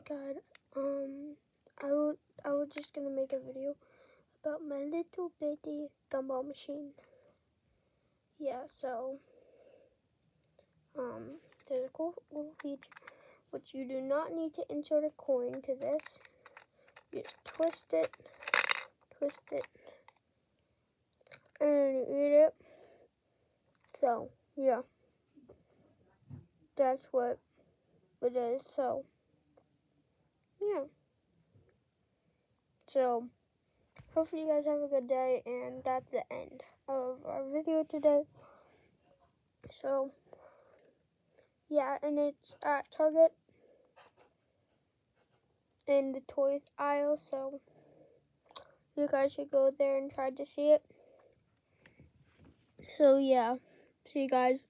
god. I was just gonna make a video about my little bitty gumball machine. Yeah, so there's a cool little feature which you do not need to insert a coin to this. You just twist it, and you eat it. So yeah, that's what it is. So yeah. So hopefully you guys have a good day, and that's the end of our video today. So yeah, and it's at Target in the toys aisle, so you guys should go there and try to see it. So yeah, see you guys.